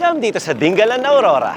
Welcome dito sa Dingalan Aurora.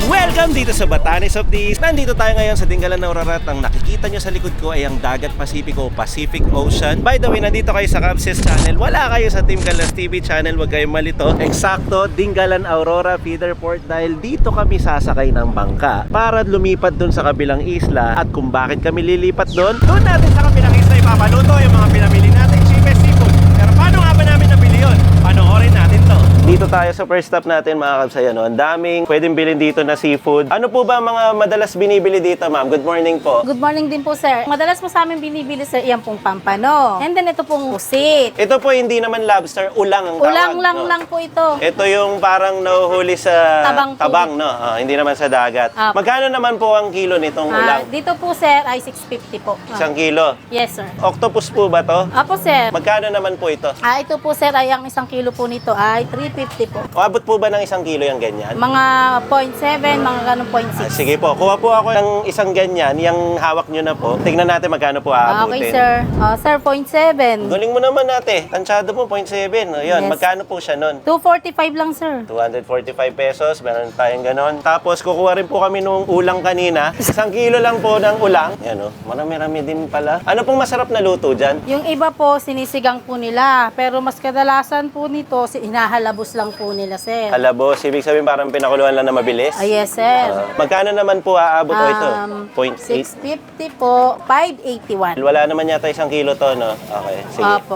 Welcome dito sa Batanes of the East. Nandito tayo ngayon sa Dingalan Aurora at ang nakikita nyo sa likod ko ay ang Dagat Pasipiko, Pacific Ocean. By the way, nandito kayo sa Capses Channel. Wala kayo sa Team Galas TV channel, wag kayong malito. Eksakto, Dingalan Aurora Feeder Port dahil dito kami sasakay ng bangka para lumipat dun sa kabilang isla. At kung bakit kami lilipat dun, doon natin sa kabilang isla ipapaluto yung mga pinamili natin cheapest seafood. Pero paano nga ba namin nabili yun? Panoorin natin to. Dito tayo sa first stop natin mga kabsay, ano? Ang daming pwedeng bilhin dito na seafood. Ano po ba mga madalas binibili dito, ma'am? Good morning po. Good morning din po, sir. Madalas po sa amin binibili, sir, iyan pong pampano. And then ito pong pusit. Ito po hindi naman lobster, ulang ang tawag. Ulang lang no? lang po ito. Ito yung parang nahuhuli sa Tabang no? Hindi naman sa dagat. Magkano naman po ang kilo nitong ulang? Dito po, sir, ay 650 po. Isang kilo. Yes, sir. Octopus po ba to? Apo, sir. Magkano naman po ito? Ito po, sir, ay ang isang kilo po nito ay 350 po. O abot po ba ng isang kilo yung ganyan? Mga 0.7, mga ganun 0.6. Sige po, kuha po ako ng isang ganyan, yung hawak nyo na po. Tingnan natin magkano po aabutin. Okay, sir. Sir, 0.7. Galing mo naman ate. Tansyado po, 0.7. O yun, Yes. magkano po siya nun? 245 lang, sir. 245 pesos, meron tayong ganon. Tapos kukuha rin po kami nung ulang kanina. Isang kilo lang po ng ulang. Yan o, marami-rami din pala. Ano pong masarap na luto dyan? Yung iba po, sinisigang po nila. Pero mas kadalasan po nito, hinahalabos lang po nila, sir. Halabos, ibig sabihin parang pinakuluan lang na mabilis? Yes, sir. Magkano naman po aabot o ito? 0.8? 650 po, 581. Wala naman yata isang kilo to, no? Okay, sige. Opo.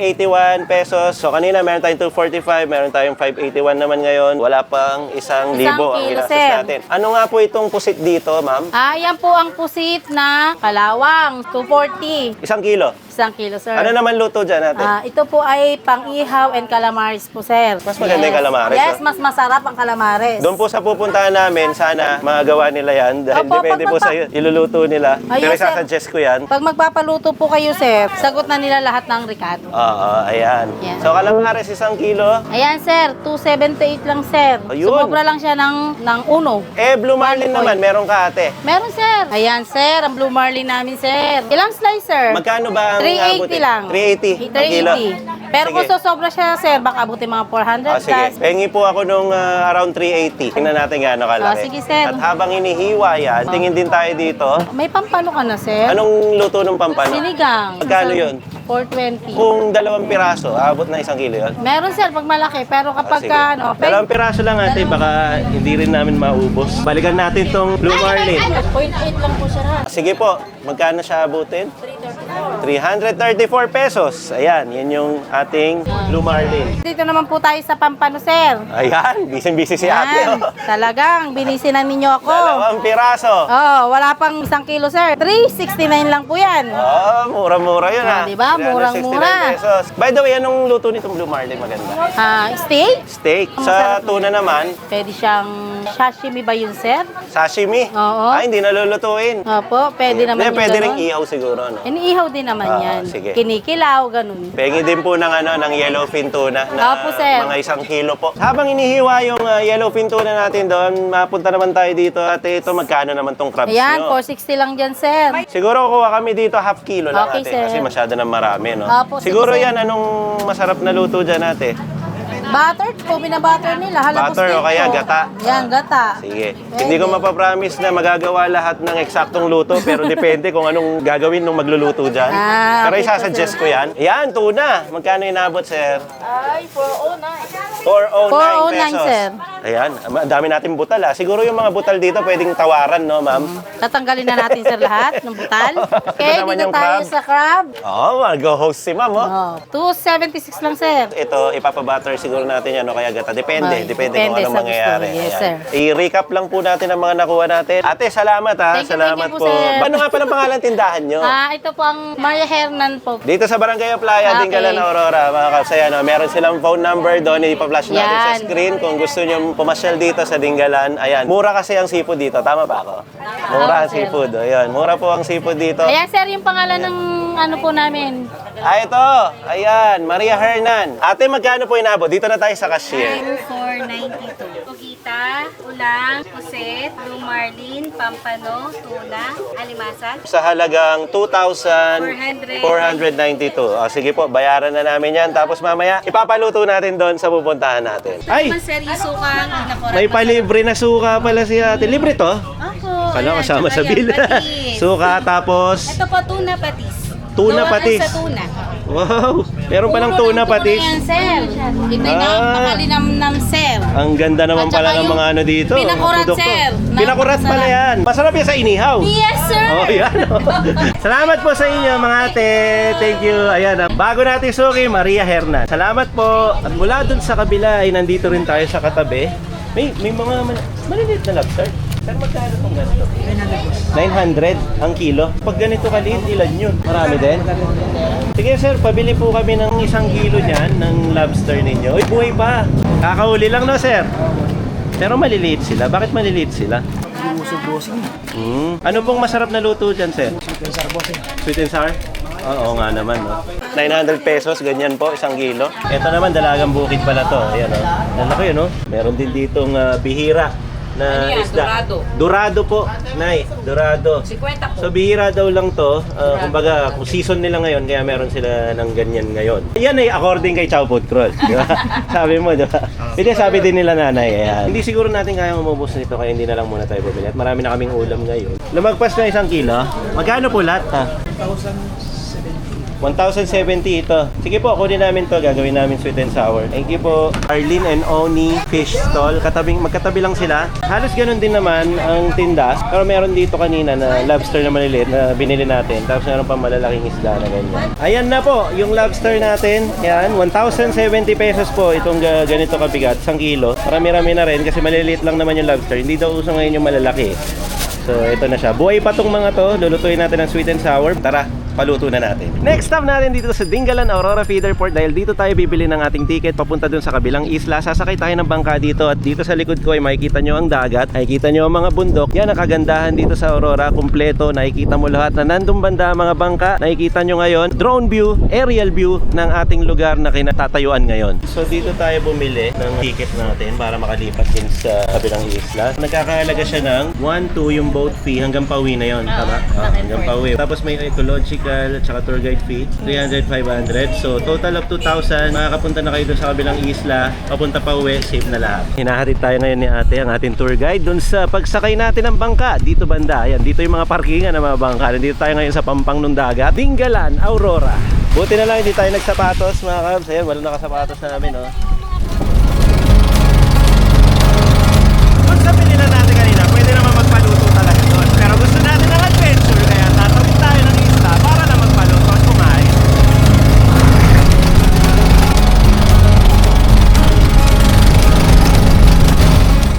581 pesos. So kanina meron tayong 245, meron tayong 581 naman ngayon. Wala pang 1,000 Isang ang kilo, ginastos sir. natin. Ano nga po itong pusit dito, ma'am? Yan po ang pusit na kalawang, 240. Isang kilo. Isang kilo, sir. Ano naman luto dyan natin? Ito po ay pang-ihaw and calamares po, sir. Mas maganda yung calamares, Yes, ah. mas masarap ang calamares. Doon po sa pupuntahan namin, sana magawa nila yan. Dahil Opo, depende po sa iluluto nila. Ayun, Pero sir. isasuggest ko yan. Pag magpapaluto po kayo, sir, sagot na nila lahat ng ricado. Oo, ayan. Yan. So calamares isang kilo. Ayan, sir, 278 lang, sir. Ayun. Sumobra lang siya ng uno. Blue Marlin One naman, point. meron ka ate. Meron, sir. Ayan, sir, ang Blue Marlin namin, sir. Ilang slice, sir? Magkano ba ang 380 abutin? lang. 380 ang kilo. 380. Pero kung Sige. sosobra siya, sir, baka abutin mga 400 Sige. plus. Pengi po ako nung around 380. Tingnan natin gaano kalaki. Sige, sir. At habang inihiwa yan, tingin din tayo dito. May pampano ka na, sir? Anong luto ng pampano? Sinigang. Magkano Sir, yun? 420. Kung 2 piraso, abot na 1 kilo yun. Meron, sir, pag malaki. Pero kapag Sige. ka, 2 piraso lang ate, baka hindi rin namin maubos. Balikan natin tong Blue Marlin. 0.8 lang po, sir. Sige po, magkano siya abutin? 334 pesos. Ayan, yan yung ating Blue Marlin. Dito naman po tayo sa pampano, sir. Ayan, busy-busy si ate. Yan. Oh. Talagang, binisinan ninyo ako. 2 piraso. Wala pang 1 kilo, sir. 369 lang po yan. Oh, mura-mura yun ha. Diba? 369 Murang-mura. pesos. By the way, anong luto nitong Blue Marlin maganda? Steak? Steak. Sa tuna naman, Pwede siyang sashimi ba yun, sir? sashimi. Oo. Hindi nalulutuin. Opo, pwede naman Hindi, yung pwede ganun. ring ihaw siguro, no? Iniihaw din naman yan. Sige. Kinikilaw, ganun. Pengi din po ng ng yellowfin tuna na Opo, sir. mga 1 kilo po. Habang inihiwa yung yellowfin tuna natin doon, mapunta naman tayo dito. At ito, magkano naman tong crabs Ayan, nyo? 460 lang dyan, sir. Siguro kuha kami dito half kilo lang Okay, ate. sir. Kasi masyado na marami, no? Opo, sige, Siguro sir. yan, anong masarap na luto dyan ate? Butter po, binabutter nila. Halabos Butter o din kaya po. gata? Yan, gata. Sige. Pwede. Hindi ko mapapromise na magagawa lahat ng eksaktong luto, pero depende kung anong gagawin nung magluluto dyan. Pero okay po, isasuggest ko yan. Yan, tuna. Magkano inabot, sir? Ay, 409. 409 pesos. sir. Ayan, ang dami nating butal Siguro yung mga butal dito pwedeng tawaran, no, ma'am? Tatanggalin na natin, sir, lahat ng butal. Okay, naman dito yung tayo crab. sa crab. Oo, mag-host si ma'am, oh. 276 lang, sir. Ito, ipapabutter siguro natin yan o kaya gata. Depende, Ay, depende kung depende anong sa mangyayari. gusto. Yes, Ayan. sir. I-recap lang po natin ang mga nakuha natin. Ate, salamat Thank you, Salamat thank you po, sir. Ano nga palang pangalan tindahan nyo? Ito po ang Maria Hernan po. Dito sa Barangay Playa, Okay. Dingalan, Aurora, mga kapsay, meron silang phone number doon, ipa-flash natin sa Yan. screen kung gusto nyo pumasyal dito sa Dingalan. Ayan, mura kasi ang seafood dito, tama ba ako? Mura ang sir. seafood, ayan, mura po ang seafood dito. Ayan, sir, yung pangalan ng ano po namin. Ito, ayan, Maria Hernan. Ate, magkano po inabot? Dito na tayo sa cashier. 492. Tilapita, ulang, puset, blue marlin, pampano, tuna, alimasan. Sa halagang 2,492. Sige po, bayaran na namin yan. Tapos mamaya, ipapaluto natin doon sa pupuntahan natin. Ay! Sir, yung sukang inakorat. May palibre na suka pala si ate. Libre to? Ako. Kala ayan, kasama tsaka sa bill. yan, patis. Suka tapos Ito po, tuna patis. Tuna Gawaan patis. sa tuna. wow, meron palang tuna patis. Yan, sir. Ito yung Ah. napakalinamnam, sir. Ang ganda naman At saka pala ng yung mga ano dito. pinakurat, produkto. sir. Pinakurat pala yan. Masarap yan sa inihaw. Yes, sir. Oh, yan. Salamat po sa inyo mga ate. Thank you. Ayan, bago natin suki, Maria Hernan. Salamat po. At mula dun sa kabila ay nandito rin tayo sa katabi. May mga maliliit na lobster. Pero magkano itong ganito? 900 ang kilo. Pag ganito kaliit, ilan yun? Marami din? Sige sir, pabili po kami ng 1 kilo niyan ng lobster ninyo. Uy, buhay pa. Kakahuli lang no sir? Pero maliliit sila. Bakit maliliit sila? Ano pong masarap na luto dyan sir? Sweet and sour? Oo nga naman, no? 900 pesos, ganyan po, 1 kilo. Ito naman, dalagang bukid pala to. Ayan, no? Lalaki, no? Meron din ditong bihira na isda. Dorado po, Nay. Dorado. 50 po. So, bihira daw lang to. Kumbaga, kung season nila ngayon, kaya meron sila ng ganyan ngayon. Yan ay according kay Chow Food Crawl. Di ba? Sabi mo, di ba? Hindi, sabi din nila nanay. Ayan. Hindi siguro natin kaya umubos nito, kaya hindi na lang muna tayo bumili. At marami na kaming ulam ngayon. Lumagpas na 1 kilo. Magkano po lahat, ha? 1,070 ito. Sige po, kunin namin to. Gagawin namin sweet and sour. Thank you po. Arlene and Oni Fish Stall. Magkatabi lang sila. Halos ganun din naman ang tinda. Pero meron dito kanina na lobster na maliliit na binili natin. Tapos meron pa malalaking isda na ganyan. Ayan na po, yung lobster natin. Yan, 1,070 pesos po itong ganito kabigat. 1 kilo. Marami-rami na rin kasi maliliit lang naman yung lobster. Hindi daw uso ngayon yung malalaki. So, ito na siya. Buhay pa tong mga to. Lulutuin natin ng sweet and sour. Tara, paluto na natin. Next stop natin dito sa Dingalan Aurora Feeder Port dahil dito tayo bibili ng ating ticket papunta dun sa kabilang isla. Sasakay tayo ng bangka dito at dito sa likod ko ay makikita nyo ang dagat, makikita nyo ang mga bundok. Yan ang kagandahan dito sa Aurora, kumpleto. Nakikita mo lahat na nandun banda ang mga bangka. Nakikita nyo ngayon, drone view, aerial view ng ating lugar na kinatatayuan ngayon. So dito tayo bumili ng ticket natin para makalipat din sa kabilang isla. Nagkakahalaga siya ng 1-2 yung boat fee hanggang pauwi na yon, tama? Hanggang pauwi. Tapos may ecological at saka tour guide fee, 300-500. So total of 2,000. Makakapunta na kayo doon sa kabilang isla. Papunta pa uwi, safe na lahat. Hinahatid tayo ngayon ni ate, ang ating tour guide, doon sa pagsakay natin ng bangka. Dito banda, ayan, dito yung mga parkingan ng mga bangka. Nandito tayo ngayon sa pampang ng dagat. Dingalan, Aurora. Buti na lang hindi tayo nagsapatos mga kabs. Ayan, walang nakasapatos namin, oh. Kung sa pilihan natin kanina, pwede naman magpaluto talaga doon. Pero gusto natin ng adventure, kaya tatawid tayo ng isla para na magpaluto at kumain.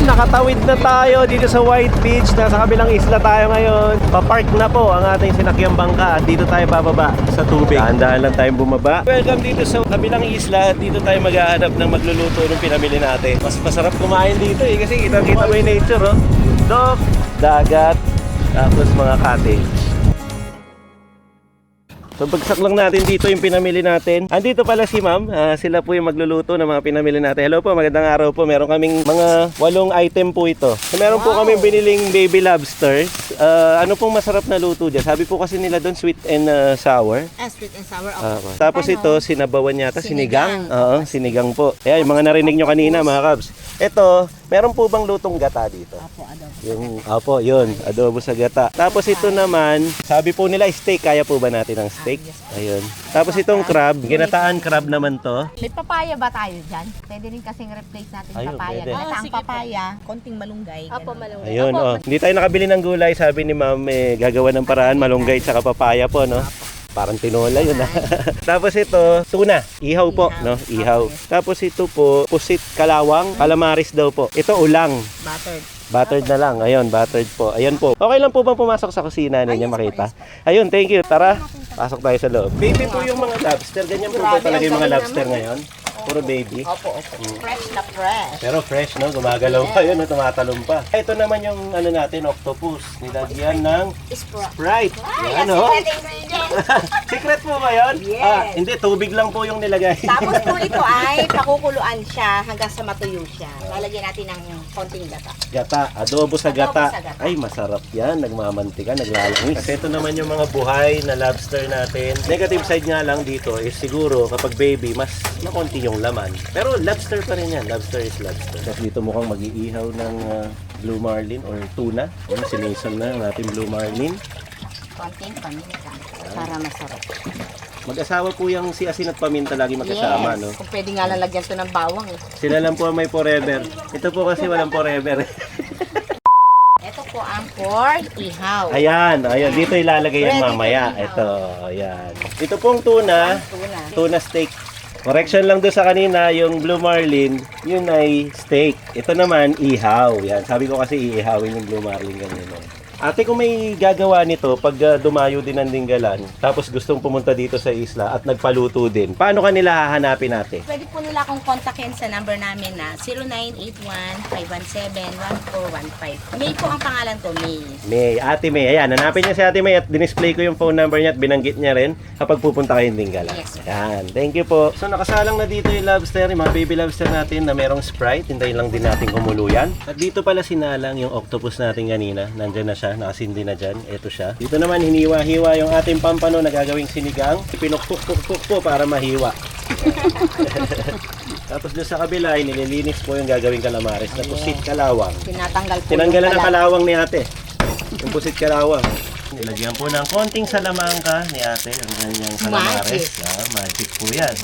Nakatawid na tayo dito sa White Beach. Nasa kabilang isla tayo ngayon. Papark na po ang ating sinakyang bangka at dito tayo bababa sa tubig. Dahan-dahan lang tayong bumaba. Welcome dito sa kabilang isla. Dito tayo maghahanap ng magluluto ng pinamili natin. Mas masarap kumain dito kasi kita-kita mo yung nature, oh. Dok, dagat, tapos mga cottage. So bagsak lang natin dito yung pinamili natin. Andito pala si ma'am, sila po yung magluluto ng mga pinamili natin. Hello po, magandang araw po. Meron kaming mga 8 item po ito. So, meron po kami biniling baby lobsters. Ano pong masarap na luto dyan? Sabi po kasi nila doon sweet and sour. Sweet and sour. Tapos ito, sinabawan yata, sinigang. Oo, sinigang po. Ayan, yung mga narinig nyo kanina mga kabs. Ito, meron po bang lutong gata dito? Apo, yun, adobo sa gata. Tapos ito naman, sabi po nila steak, kaya po ba natin ng steak? Ayun. Tapos itong crab, ginataan crab naman to. May papaya ba tayo dyan? Pwede rin kasing replace natin Ayun, papaya. pwede. Ginataang papaya, konting malunggay. Apo, malunggay. Ayun, oh. Hindi tayo nakabili ng gulay, sabi ni ma'am, gagawa ng paraan, malunggay tsaka papaya po, no? Parang tinola yun, ha? Tapos ito, tuna. Ihaw po, no? Ihaw. Tapos ito po, pusit kalawang, calamaris daw po. Ito ulang. Buttered na lang. Ayun, buttered po. Ayan po. Okay lang po bang pumasok sa kusina ninyo makita? Ayun, thank you. Tara, pasok tayo sa loob. Baby po yung mga lobster. Ganyan po ba talaga yung mga lobster ngayon? Puro baby. Opo. Fresh na fresh. Pero fresh, no? Gumagalaw pa yun, no? Tumatalong pa. Ito naman yung ano natin, octopus. Nilagyan ng Sprite. Yan, no? Secret po ba yun? Yes. Hindi, tubig lang po yung nilagay. Tapos po ito ay pakukuluan siya hanggang sa matuyo siya. Lalagyan natin ng konting gata. Gata, adobo sa gata. Adobo sa gata. Ay, masarap yan. Nagmamantika, naglalangis. Kasi ito naman yung mga buhay na lobster natin. Negative side nga lang dito is siguro kapag baby, mas makonti yung laman. Pero lobster pa rin yan. Lobster is lobster. Tapos dito mukhang mag-iihaw ng blue marlin or tuna. Ano, sinisan na ang ating blue marlin. Konting paminta para masarap. Mag-asawa po yung si asin at paminta lagi magkasama, no? Kung pwede nga lalagyan to ng bawang eh. Sila lang po ang may forever. Ito po kasi walang forever. Ito po ang pork ihaw. Ayan, ayan. Dito ilalagay yan Ready mamaya. to ihaw. Ito, ayan. Ito pong tuna, Tuna. tuna steak. Correction lang doon sa kanina, yung blue marlin, yun ay steak. Ito naman, ihaw. Yan. Sabi ko kasi iihawin yung blue marlin kanina. Ate, kung may gagawa nito, pag dumayo din ng Dinggalan, tapos gustong pumunta dito sa isla at nagpaluto din, paano kanila hahanapin natin? Pwede po nila akong kontakin sa number namin na 0981-517-1415. May po ang pangalan ko, May. May, Ate May. Ayan, hanapin niya si Ate May at dinisplay ko yung phone number niya at binanggit niya rin kapag pupunta kayong Dinggalan. Yes, sir. Ayan, thank you po. So nakasalang na dito yung lobster, yung mga baby lobster natin na merong Sprite. Hintayin lang din natin kumuluyan. At dito pala sinalang yung octopus natin kanina. Nandyan na siya, nakasindi na dyan. Ito siya. Dito naman hiniwa-hiwa yung ating pampano na gagawing sinigang. Pinukpuk-puk-puk po para mahiwa. Tapos doon sa kabila, nililinis po yung gagawing calamares na pusit kalawang. Tinatanggal po Tinanggalan yung ng kalawang ni ate. Yung pusit kalawang. Nilagyan po ng konting salamangka ni ate. Yung kanyang calamares. Magic. Ah, magic po yan.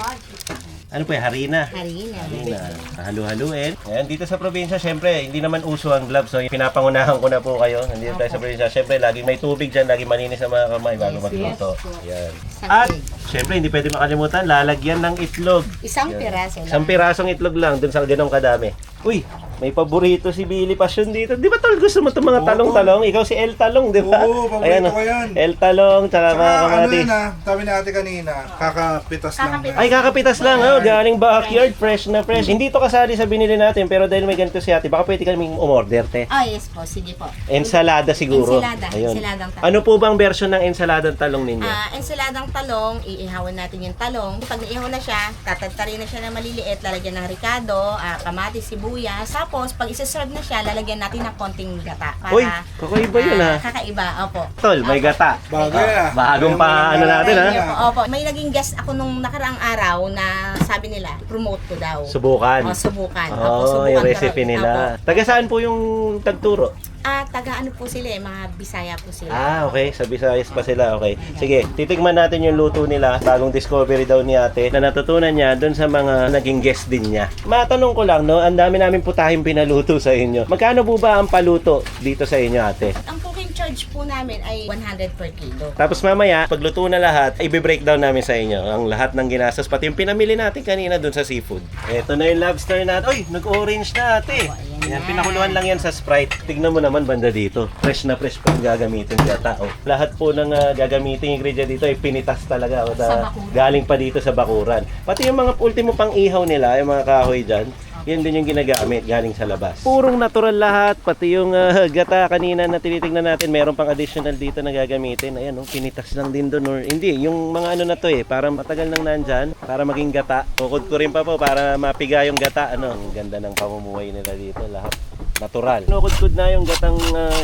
Ano po yung harina? Harina. Harina. Halu-haluin. Ayan, dito sa probinsya, syempre, hindi naman uso ang gloves. So, pinapangunahan ko na po kayo. Nandito tayo sa probinsya. Syempre, laging may tubig dyan. Laging malinis ang mga kamay bago magluto. Ayan. At, syempre, hindi pwede makalimutan, lalagyan ng itlog. Isang piraso lang. Isang pirasong itlog lang, dun sa ganong kadami. Uy, may paborito si Billy Passion dito. Di ba tol, gusto mo itong mga talong-talong? Ikaw si El Talong, di ba? Oo, paborito ko yan. El Talong, tsaka mga Saka ano kamatis. yun sabi ni ate kanina, kakapitas lang. Ay, kakapitas lang, oh, galing backyard, fresh na fresh. Hindi to kasali sa binili natin, pero dahil may ganito si ate, baka pwede kaming umorder, te. Oh, yes po. Sige po. Ensalada siguro. Ensalada, Ayun. ensaladang talong. Ano po bang version ng ensaladang talong ninyo? Ensaladang talong, iihawan natin yung talong. Pag naihaw na siya, tatagtarin na siya na maliliit, lalagyan ng ricado, kamatis, sibuyas. Tapos, pag isa-serve na siya, lalagyan natin ng konting gata. Para, Uy, kakaiba yun, ha? Kakaiba, opo. Tol, may gata. Bagay ah. Bagong pa, ano natin, ha? Thank you po. Opo, may naging guest ako nung nakaraang araw na sabi nila, promote ko daw. Subukan. Subukan. Opo, Oh, subukan yung ko recipe raw. nila. Opo. Taga saan po yung tagturo? Taga ano po sila mga Bisaya po sila. Okay. Sa Visayas pa sila. Okay. Sige, titigman natin yung luto nila. Bagong discovery daw ni ate na natutunan niya doon sa mga naging guest din niya. Matanong ko lang, no? Ang dami namin putahing pinaluto sa inyo. Magkano po ba ang paluto dito sa inyo, ate? Ang cooking charge po namin ay 100 per kilo. Tapos mamaya, pagluto na lahat, i-breakdown namin sa inyo ang lahat ng ginastos, pati yung pinamili natin kanina doon sa seafood. Ito na yung lobster natin. Uy, nag-orange na ate. Yan, pinakuluan lang yan sa Sprite. Tignan mo naman banda dito. Fresh na fresh pa ang gagamitin gata. Oh. Lahat po ng gagamitin ingredient dito ay pinitas talaga. Sa bakuran. Galing pa dito sa bakuran. Pati yung mga ultimo pang ihaw nila, yung mga kahoy dyan, yan din yung ginagamit galing sa labas. Purong natural lahat, pati yung gata kanina na tinitingnan natin, meron pang additional dito na gagamitin. Ayan, oh, pinitas lang din doon or hindi, yung mga ano na to para matagal nang nandyan, para maging gata. Bukod ko rin pa po para mapiga yung gata. Ano, ang ganda ng pamumuhay nila dito, lahat natural. Kinukudkud na yung gatang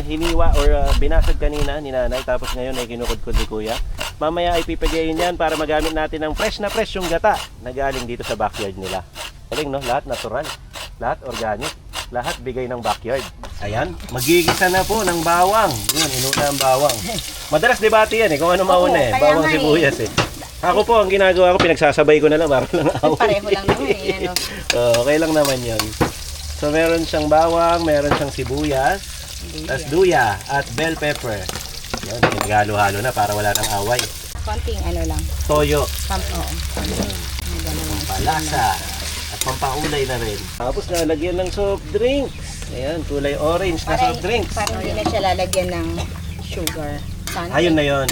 hiniwa or binasag kanina ni nanay, tapos ngayon ay kinukudkud ni kuya. Mamaya ay pipigayin yan para magamit natin ng fresh na fresh yung gata na galing dito sa backyard nila. Galing, no? Lahat natural. Lahat organic. Lahat bigay ng backyard. Ayan. Magigisa na po ng bawang. Yun, inuna ang bawang. Madalas debate yan kung ano mauna kaya Bawang nga sibuyas Ako po, ang ginagawa ko, pinagsasabay ko na lang para lang away. Pareho lang naman ano. Okay lang naman yun. So meron siyang bawang, meron siyang sibuyas, tas luya at bell pepper. Yan, halo-halo na para wala nang away. Konting ano lang. Toyo, Palasa. palasa, at pampaulay na rin. Tapos nalagyan ng soft drinks. Ayan, kulay orange na soft drinks. Parang hindi na siya lalagyan ng sugar. Sana. Ayun na yun.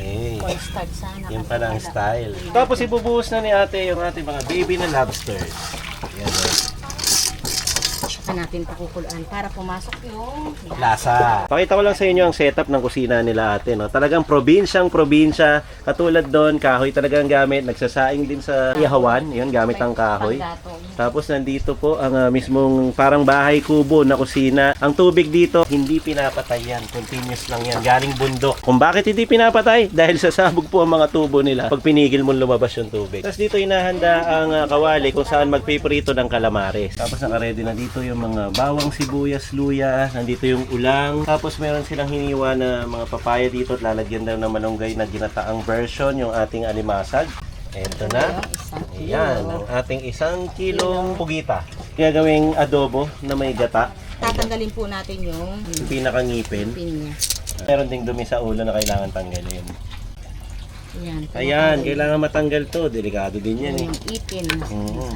Okay. Oyster sana. Yan pala ang style. Tapos ibubuhos na ni ate yung ating mga baby na lobsters. Yan o. Natin pakukuluan para pumasok yung Lasa. Pakita ko lang sa inyo ang setup ng kusina nila ate. No? Talagang probinsyang probinsya. Katulad doon, kahoy talagang gamit. Nagsasaing din sa ihawan. Yun, gamit ang kahoy. panggatong. Tapos nandito po ang mismong parang bahay kubo na kusina. Ang tubig dito, hindi pinapatay yan. Continuous lang yan. Galing bundok. Kung bakit hindi pinapatay? Dahil sasabog po ang mga tubo nila pag pinigil mo lumabas yung tubig. Tapos dito inahanda ang kawali kung saan magpiprito ng calamares. Tapos nakaredy na dito yung mga bawang, sibuyas, luya. Nandito yung ulang. Tapos meron silang hiniwa na mga papaya dito at lalagyan daw ng malunggay na ginataang version yung ating alimasag. Ito na. Ayan, ang ating 1 kilong pugita. Gagawing adobo na may gata. Tatanggalin po natin yung Yung pinakangipin. pinya. Meron ding dumi sa ulo na kailangan tanggalin. Ayan. Ayan, kailangan matanggal to. Delikado din yan eh. Yung ipin. Oo.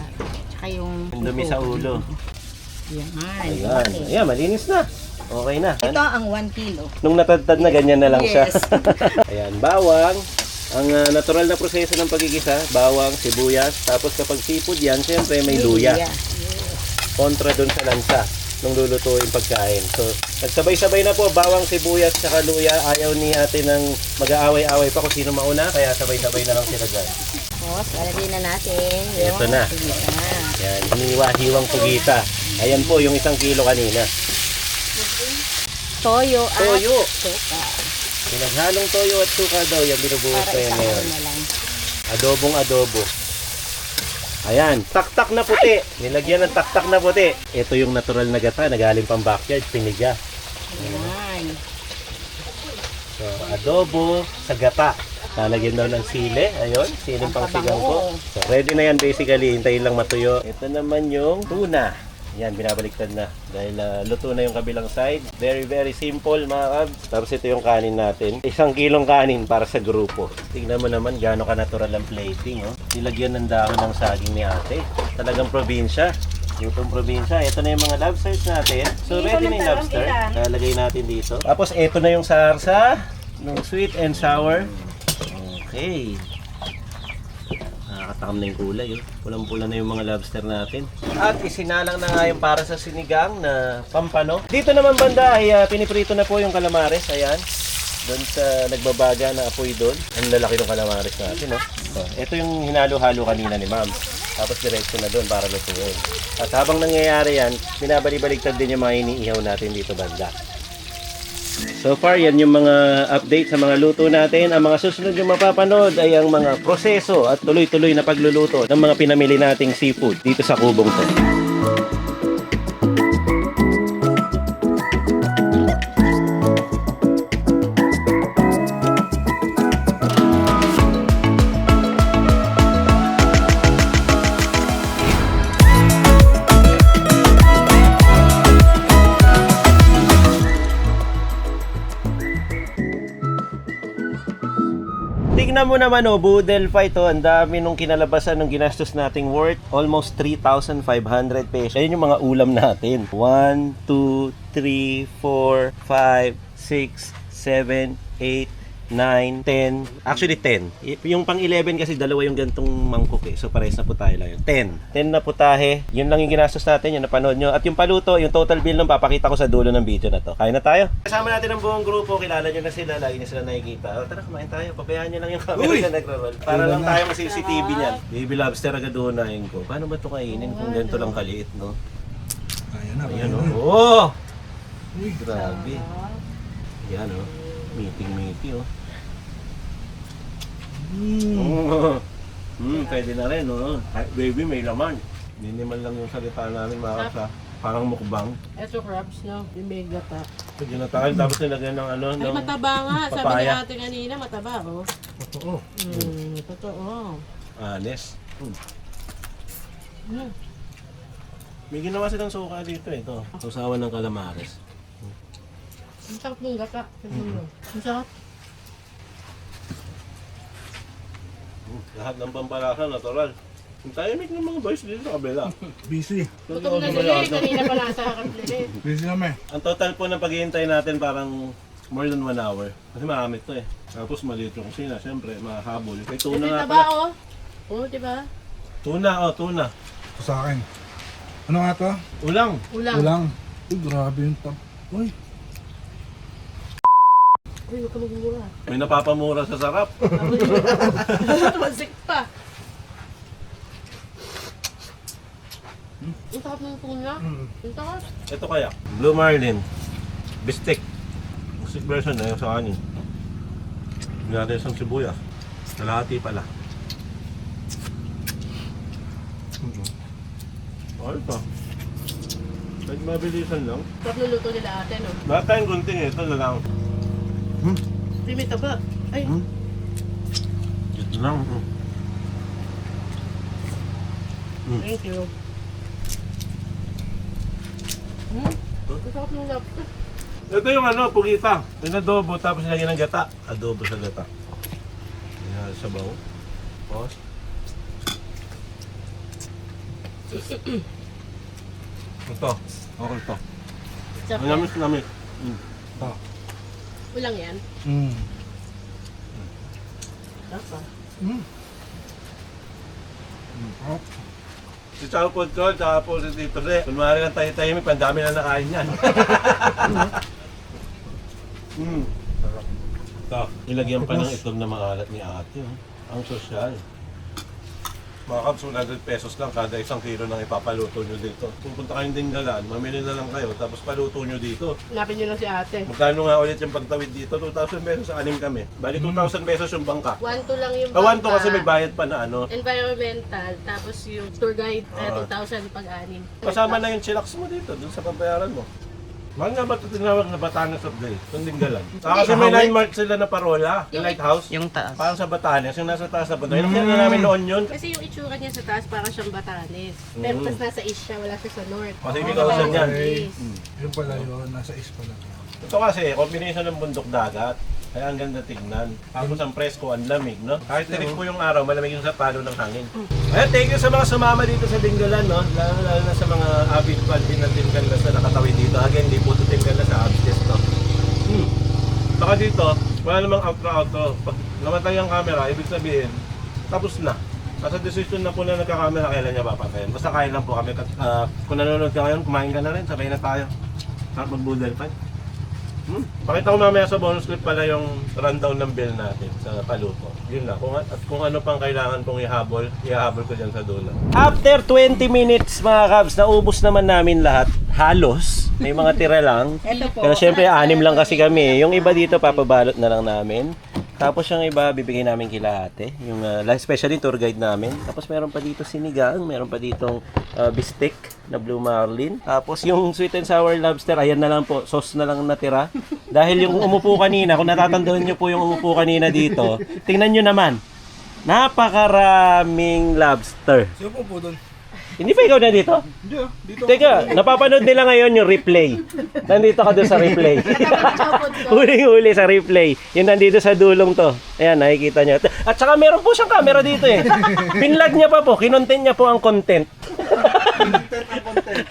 Tsaka yung Yung dumi sa ulo. Ayan. Ayan. Okay. Ayan, malinis na. Okay na. Ito ang 1 kilo. Nung natadtad na, ganyan na lang siya. Yes. Ayan, bawang. Ang natural na proseso ng pagigisa, bawang, sibuyas. Tapos kapag seafood yan, siyempre may luya. Kontra dun sa lansa nung lulutuin pagkain. So, nagsabay-sabay na po, bawang, sibuyas, tsaka luya. Ayaw ni ate ng mag-aaway-aaway pa kung sino mauna, kaya sabay-sabay na lang sila dyan. Tapos, lalagay na natin yung Ito na. pugita. Yan, hiniwa-hiwang pugita. Ayan po, yung 1 kilo kanina. Toyo at Toyo. suka. Pinaghalong toyo at suka daw, yan binubuhos Para na yan isang ngayon. na lang. Adobong adobo. Ayan, taktak na puti. Nilagyan ng taktak na puti. Ito yung natural na gata na galing pang backyard, piniga. Ayan. So, adobo sa gata. Lalagyan daw ng sili. Ayun, siling pang sigang ko. So, ready na yan basically. Hintayin lang matuyo. Ito naman yung tuna. Yan, binabaliktad na. Dahil luto na yung kabilang side. Very, very simple mga kabs. Tapos ito yung kanin natin. 1 kilong kanin para sa grupo. Tingnan mo naman gaano ka natural ang plating. Oh. Nilagyan ng dahon ng saging ni ate. Talagang probinsya. Lutong probinsya. Ito na yung mga lobsters natin. So ready na yung lobster. Lalagay natin dito. Tapos ito na yung sarsa. Ng sweet and sour. Okay. Nakakatakam na yung kulay. Oh. Pulang-pula na yung mga lobster natin. At isinalang na nga yung para sa sinigang na pampano. Dito naman banda ay piniprito na po yung calamares. Ayan. Doon sa nagbabaga na apoy doon. Ang lalaki ng calamares natin. Oh. So, ito yung hinalo-halo kanina ni ma'am. Tapos diretso na doon para lutuin. At habang nangyayari yan, binabalik-baligtad din yung mga iniihaw natin dito banda. So far, yan yung mga update sa mga luto natin. Ang mga susunod yung mapapanood ay ang mga proseso at tuloy-tuloy na pagluluto ng mga pinamili nating seafood dito sa kubong to. Tingnan mo naman boodle fight ang dami nung kinalabasan ng ginastos nating worth almost 3,500 pesos. Ayun yung mga ulam natin. 1, 2, 3, 4, 5, 6, 7, 8, 9, 10. Actually 10. Yung pang 11 kasi dalawa yung gantong mangkok eh. So parehas na putahe lang yun. 10. 10 na putahe. Yun lang yung ginastos natin. Yung napanood nyo. At yung paluto, yung total bill nung papakita ko sa dulo ng video na to. Kaya na tayo. Kasama natin ang buong grupo. Kilala nyo na sila. Lagi nyo sila nakikita. O tara, kumain tayo. Pabayaan nyo lang yung camera na nagro-roll. Para lang tayo ma-CCTV niyan. Baby lobster agad unahin ko. Paano ba ito kainin kung ganito lang kaliit, no? Ayan na. Ayan o. Oh! Uy, grabe. Yan o. Meeting o. Pwede na rin, no? Baby, may laman. Minimal lang yung salita namin, mga kapsa. Parang mukbang. Ito crabs, no? Yung may gata. Pwede na tayo, tapos nilagyan ng ano, Ay, ng mataba nga. Sabi papaya. niya ate kanina, mataba, oh. Totoo. Totoo. Anes. Mm. May ginawa silang suka dito, ito. Susawan ng calamares. Ang sarap ng gata. Ang sarap. Lahat ng pampalasa, natural. Ang tahimik ng mga boys dito sa kabila. Busy. Gutom na sila eh. Kanina pa nasa kaplili. Busy kami. Ang total po ng paghihintay natin parang More than 1 hour. Kasi makamit to eh. Tapos maliit yung kusina, siyempre, mahabol. May tuna Ito nga na ba, pala. oh? Oh, di ba? Tuna. Ito sa akin. Ano nga to? Ulang. Ulang. Ulang. Uy, grabe yung top. Uy. Uy, huwag ka magmura. May napapamura sa sarap. Tumasik pa. Ang sarap ng tuna. Ang sarap. Ito kaya, Blue Marlin. Bistek. Bistek version na yung sa kanin. Natin isang sibuyas. Kalahati pala. Okay pa. Kahit mabilisan lang. Sarap ng luto nila ate, no? Lahat tayong gunting eh. Ito na lang. Hindi may taba. Ay, Ito lang. thank you. Ang sarap ng lobster. Ito yung ano, pugita. Yung adobo, tapos nilagyan ng gata. Adobo sa gata. Yan, sabaw. Tapos. Ito. Okay ito. Sarap. Namis. Ito. Ulang yan. Sarap pa. Oh. Si Chow Pod ko, tsaka po si Tito Re. Kunwari lang tayo-tahimik, pandami na nakain yan. Ito, ilagyan pa ng itlog na maalat ni ate. Oh. Ang sosyal. Mga Kabs, 100 pesos lang kada isang kilo ng ipapaluto nyo dito. Pupunta kayong Dinggalan, mamili na lang kayo, tapos paluto nyo dito. Hanapin nyo lang si ate. Magkano nga ulit yung pagtawid dito? 2,000 pesos sa 6 kami. Bali 2,000 pesos yung bangka. 1-2 lang yung Kawan to bangka. kasi may bayad pa na ano. Environmental, tapos yung tour guide, Ah. 2,000 pag-anim. Kasama na yung chillax mo dito, dun sa pabayaran mo. Mahal nga ba ito tinawag na Batanes of Day? Itong Dinggalan. Kasi may landmark sila na parola, yung lighthouse. Yung taas. Parang sa Batanes, yung nasa taas na bundok. Yung na namin noon yun. Kasi yung itsura niya sa taas parang siyang Batanes. Pero tas nasa east siya, wala siya sa north. Pacific Ocean yan. East. Yung pala yun, nasa is pala. Ito kasi, combination ng bundok dagat. Kaya ang ganda tignan. Tapos ang presko, ang lamig, no? Kahit tirik po yung araw, malamig yung sa palo ng hangin. Ayan, thank you sa mga sumama dito sa Dinggalan, no? Lalo na sa mga avid fan din ng Team Canlas na nakatawid dito. Again, di po ito Team Canlas sa Abstes, no? Saka dito, wala namang outro. Pag namatay ang camera, ibig sabihin, tapos na. Nasa decision na po na nagka-camera, kailan niya papatayin. Basta kain lang po kami. Kung nanonood ka ngayon, kumain ka na rin, sabay na tayo. Sarap mag-boodle fight. Pakita ko mamaya sa bonus clip pala yung rundown ng bill natin sa paluto. Yun na. Kung ano pang kailangan kong ihabol ko dyan sa dulo. After 20 minutes mga Kabs, naubos naman namin lahat. Halos. May mga tira lang. Pero syempre, 6 lang kasi kami. Yung iba dito, papabalot na lang namin. Tapos yung iba, bibigay namin kila ate. Yung especially tour guide namin. Tapos meron pa dito sinigang. Meron pa ditong bistek na Blue Marlin. Tapos yung sweet and sour lobster, ayan na lang po. Sauce na lang natira. Dahil yung umupo kanina, kung natatandaan nyo po yung umupo kanina dito, tingnan nyo naman. Napakaraming lobster. Sino po doon? Hindi pa ikaw na dito? Hindi dito. Teka, napapanood nila ngayon yung replay. Nandito ka doon sa replay. Huling-huli sa replay. Yung nandito sa dulong to. Ayan, nakikita nyo. At saka meron po siyang camera dito eh. Pinlag niya pa po, kinontent niya po ang content.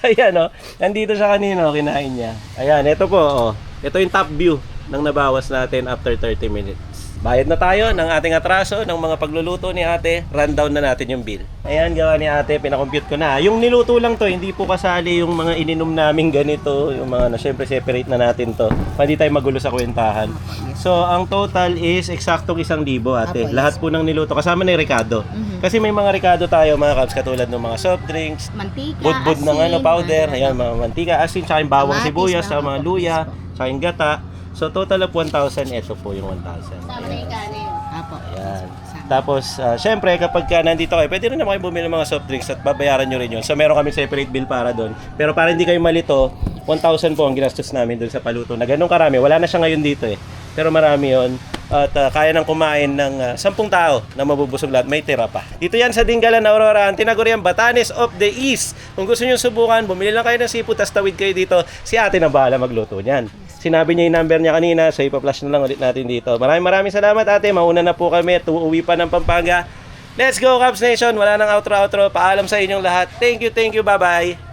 Ayan o, nandito siya kanina, kinain niya. Ayan, ito po, oh. Ito yung top view ng nabawas natin after 30 minutes. Bayad na tayo ng ating atraso, ng mga pagluluto ni ate. Rundown na natin yung bill. Ayan, gawa ni ate, pinakompute ko na. Yung niluto lang to, hindi po kasali yung mga ininom namin ganito. Yung mga, syempre separate na natin to. Hindi tayo magulo sa kwentahan. So, ang total is eksaktong 1,000 ate. Lahat po ng niluto, kasama na yung Ricardo. Kasi may mga Ricardo tayo, mga Kabs, katulad ng mga soft drinks, Mantika, budbud ng asin, powder, ayan, mga mantika, asin, tsaka yung bawang kamatis, sibuyas, tsaka mga kamatis, luya, tsaka yung gata. So total of 1,000, ito po yung 1,000. Sama na yung kanin. Apo. Ayan. Tapos, syempre, kapag ka nandito kayo, pwede rin naman kayo bumili ng mga soft drinks at babayaran nyo rin yun. So meron kami separate bill para doon. Pero para hindi kayo malito, 1,000 po ang ginastos namin doon sa paluto. Na ganun karami. Wala na siya ngayon dito eh. Pero marami yun. At kaya nang kumain ng 10 tao na mabubusog lahat. May tira pa. Dito yan sa Dinggalan, Aurora, Tinagurian, Batanes of the East. Kung gusto nyo subukan, bumili lang kayo ng seafood, tas tawid kayo dito. Si ate na bahala magluto niyan. Sinabi niya yung number niya kanina, so ipa-flash na lang ulit natin dito. Maraming salamat ate. Mauna na po kami. Uuwi pa ng Pampanga. Let's go, Kabs Nation. Wala nang outro. Paalam sa inyong lahat. Thank you. Bye-bye.